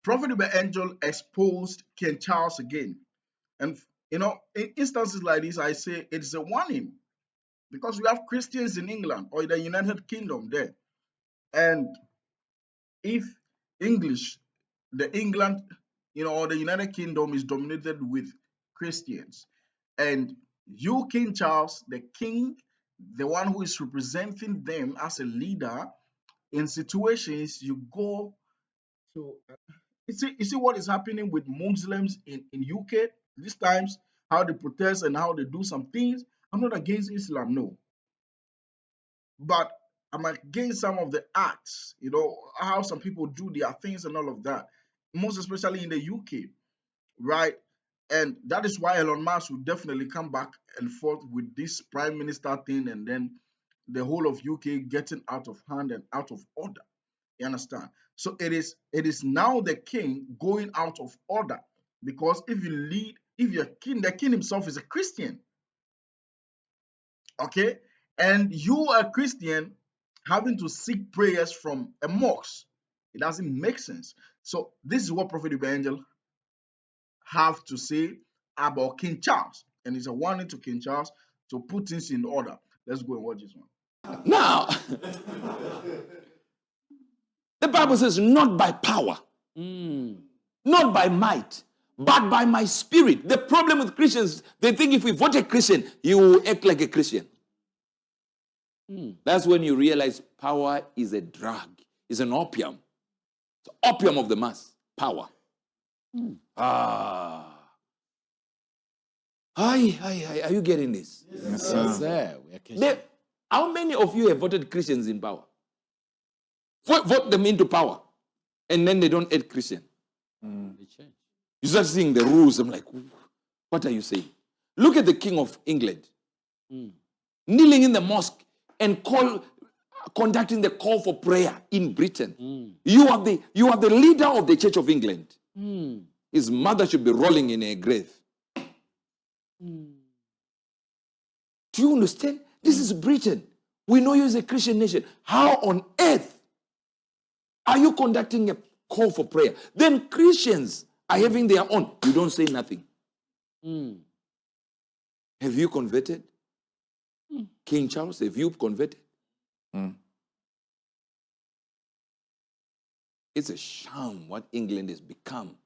Prophet Angel exposed King Charles again. And in instances like this, I say it's a warning because we have Christians in England or in the United Kingdom there. And if English, the England, or the United Kingdom is dominated with Christians, and you, King Charles, the king, the one who is representing them as a leader, in situations you go to, you see what is happening with Muslims in UK these times, how they protest and how they do some things. I'm not against Islam, no, but I'm against some of the acts, how some people do their things and all of that, most especially in the UK, right? And that is why Elon Musk will definitely come back and forth with this prime minister thing, and then the whole of UK getting out of hand and out of order. You understand? So it is now the king going out of order, because if you're king, the king himself is a Christian, okay, and you are a Christian having to seek prayers from a mosque, it doesn't make sense. So this is what Prophet Evangel have to say about King Charles, and it's a warning to King Charles to put things in order. Let's go and watch this one. Now, the Bible says, not by power, not by might, but by my spirit. The problem with Christians, they think if we vote a Christian, you will act like a Christian. That's when you realize power is a drug, is an opium. It's opium of the mass, power. Hi, are you getting this? Yes, sir. How many of you have voted Christians in power? Vote them into power, and then they don't aid Christian. You start seeing the rules. I'm like, what are you saying? Look at the King of England, kneeling in the mosque and conducting the call for prayer in Britain. You are the leader of the Church of England. His mother should be rolling in a grave. Do you understand? This is Britain. We know you as a Christian nation. How on earth are you conducting a call for prayer? Then Christians are having their own. You don't say nothing. Have you converted? King Charles, have you converted? It's a shame what England has become.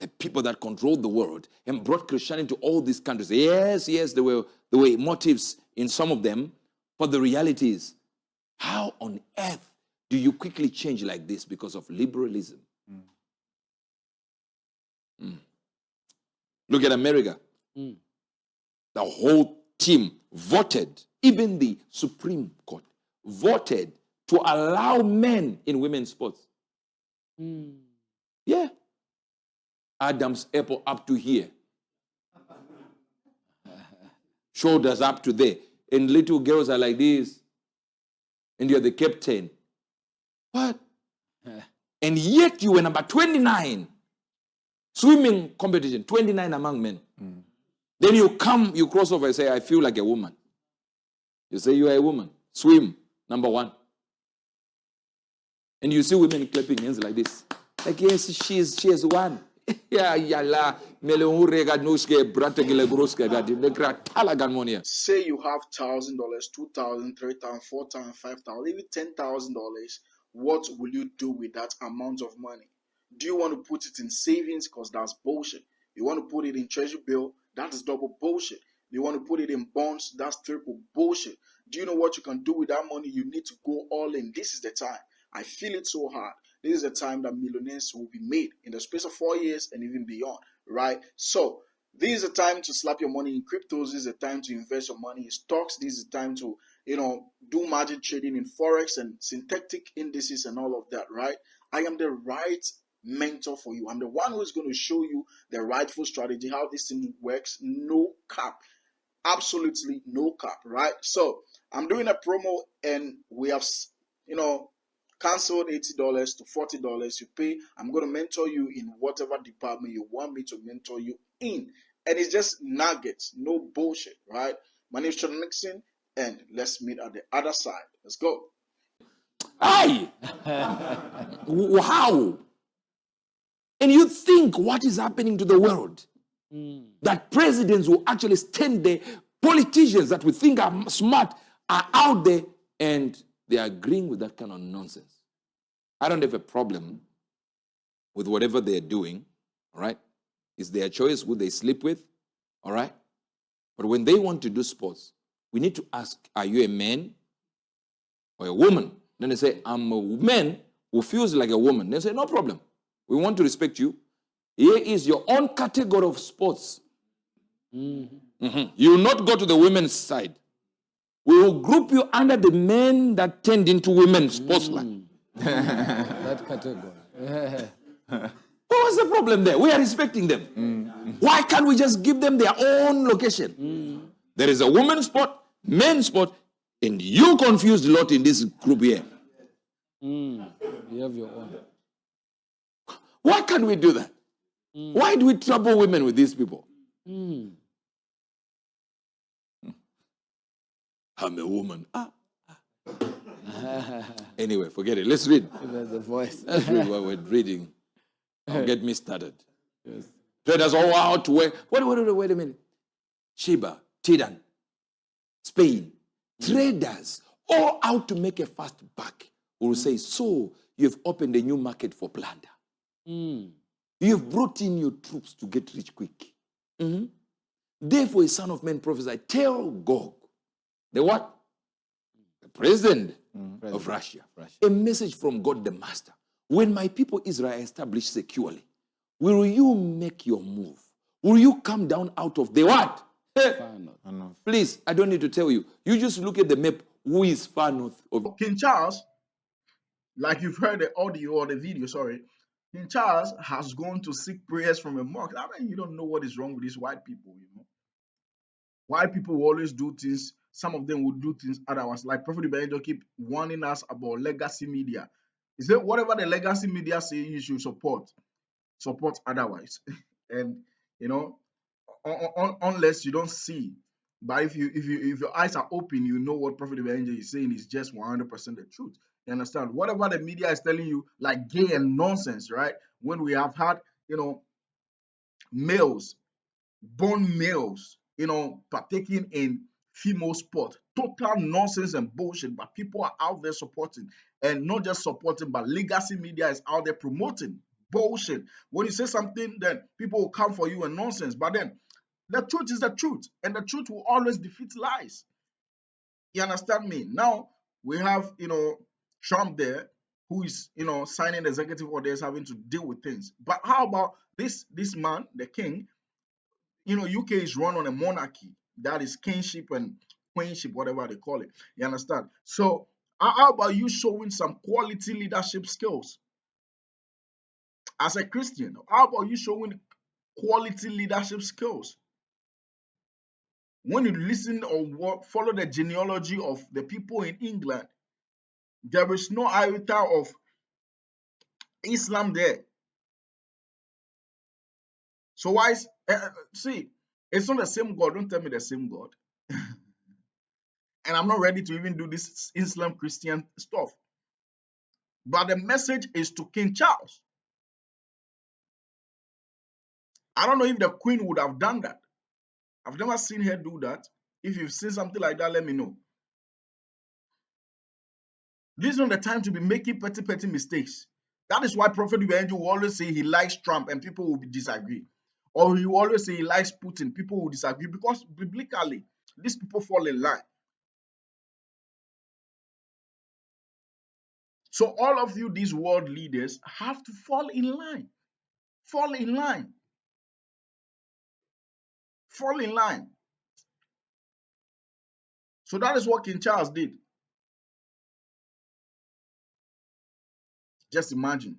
The people that controlled the world and brought Christianity to all these countries. Yes, there were motives in some of them, but the reality is, how on earth do you quickly change like this because of liberalism? Look at America. The whole team voted, even the Supreme Court voted to allow men in women's sports. Yeah. Adam's apple up to here. Shoulders up to there. And little girls are like this. And you're the captain. What? And yet you were number 29. Swimming competition, 29 among men. Then you cross over and say, I feel like a woman. You say you are a woman. Swim, number 1. And you see women clapping hands like this. Like, yes, she has won. Say you have $1,000, $2,000, $3,000, $4,000, $5,000, even $10,000. What will you do with that amount of money? Do you want to put it in savings? Because that's bullshit. You want to put it in treasury bill? That is double bullshit. You want to put it in bonds? That's triple bullshit. Do you know what you can do with that money? You need to go all in. This is the time. I feel it so hard. This is the time that millionaires will be made in the space of 4 years and even beyond, right? So this is the time to slap your money in cryptos. This is the time to invest your money in stocks. This is the time to, do margin trading in Forex and synthetic indices and all of that, right? I am the right mentor for you. I'm the one who's going to show you the rightful strategy, how this thing works. No cap. Absolutely no cap, right? So I'm doing a promo and we have, canceled $80 to $40 you pay. I'm going to mentor you in whatever department you want me to mentor you in. And it's just nuggets, no bullshit, right? My name is Sean Nixon, and let's meet at the other side. Let's go. Aye! How? And you think what is happening to the world? That presidents will actually stand there, politicians that we think are smart are out there, and they are agreeing with that kind of nonsense. I don't have a problem with whatever they're doing, all right? It's their choice who they sleep with, all right? But when they want to do sports, we need to ask, are you a man or a woman? Then they say, I'm a man who feels like a woman. They say, no problem. We want to respect you. Here is your own category of sports. You will not go to the women's side. We will group you under the men that tend into women's sports line. That category. What's the problem there? We are respecting them. Why can't we just give them their own location? There is a women's sport, men's sport, and you confused a lot in this group here. You have your own. Why can't we do that? Why do we trouble women with these people? I'm a woman. Anyway, forget it. Let's read. The voice. Let's read what we're reading. Don't get me started. Yes. Traders all out to wait a minute. Sheba, Tidan, Spain, traders all out to make a fast buck. We will say, so you've opened a new market for plunder. You've brought in your troops to get rich quick. Therefore, a son of man prophesy, tell Gog, the what? The president of Russia. A message from God the Master. When my people Israel are established securely, will you make your move? Will you come down out of the what? Far north. Please, I don't need to tell you. You just look at the map. Who is far north of King Charles, like you've heard the audio or the video, sorry, King Charles has gone to seek prayers from a monk. I mean, you don't know what is wrong with these white people, you know. White people will always do things. Some of them will do things otherwise. Like Prophet Ibrahim keep warning us about legacy media. He said, whatever the legacy media say, you should support otherwise. And you know, unless you don't see. But if your eyes are open, you know what Prophet Evangel is saying is just 100% the truth. You understand? Whatever the media is telling you, like gay and nonsense, right? When we have had, you know, males, born males, you know, partaking in female sport, total nonsense and bullshit. But people are out there supporting, and not just supporting, but legacy media is out there promoting bullshit. When you say something, then people will come for you and nonsense. But then the truth is the truth, and the truth will always defeat lies. You understand me? Now we have, you know, Trump there, who is, you know, signing executive orders, having to deal with things. But how about this man, the king? You know, UK is run on a monarchy, that is kingship and queenship, whatever they call it. You understand? So how about you showing some quality leadership skills as a Christian? How about you showing quality leadership skills? When you listen or follow the genealogy of the people in England, there is no iota of Islam there. So why is see? It's not the same God. Don't tell me the same God. And I'm not ready to even do this Islam Christian stuff. But the message is to King Charles. I don't know if the Queen would have done that. I've never seen her do that. If you've seen something like that, let me know. This is not the time to be making petty mistakes. That is why Prophet Evangel will always say he likes Trump and people will disagree. Or he will always say he likes Putin, people will disagree, because biblically, these people fall in line. So all of you, these world leaders, have to fall in line. Fall in line. Fall in line. So that is what King Charles did. Just imagine,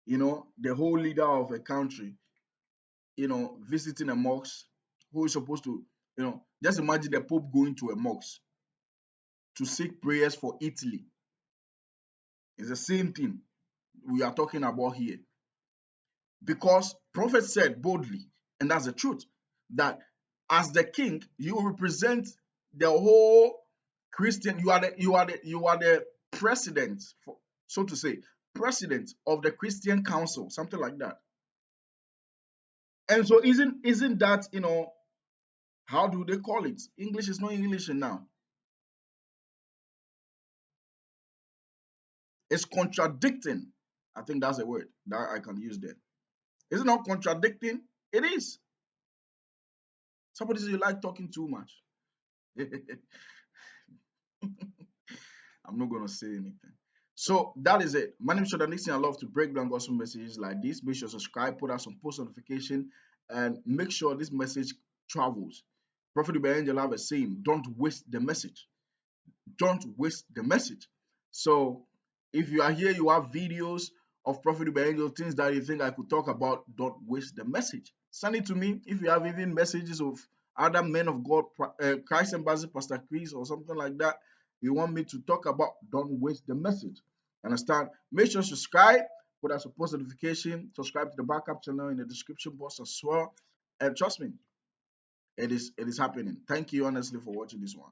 you know, the whole leader of a country, you know, visiting a mosque, who is supposed to, you know, just imagine the Pope going to a mosque to seek prayers for Italy. It's the same thing we are talking about here. Because prophet said boldly, and that's the truth, that as the king, you represent the whole Christian, you are the president, for, so to say, president of the Christian Council, something like that. And so isn't that, how do they call it? English is not English now. It's contradicting. I think that's a word that I can use there. Is it not contradicting? It is. Somebody says you like talking too much. I'm not gonna say anything. So that is it. My name is Shoda Nixon. I love to break down gospel messages like this. Make sure to subscribe, put out some post notification, and make sure this message travels. Prophet Angel have a saying: don't waste the message. Don't waste the message. So if you are here, you have videos of Prophet Angel, things that you think I could talk about, don't waste the message. Send it to me. If you have even messages of other men of God, Christ Ambassador, Pastor Chris, or something like that, you want me to talk about, don't waste the message. Understand? Make sure to subscribe, put out a post notification, subscribe to the backup channel in the description box as well. And trust me, it is happening. Thank you honestly for watching this one.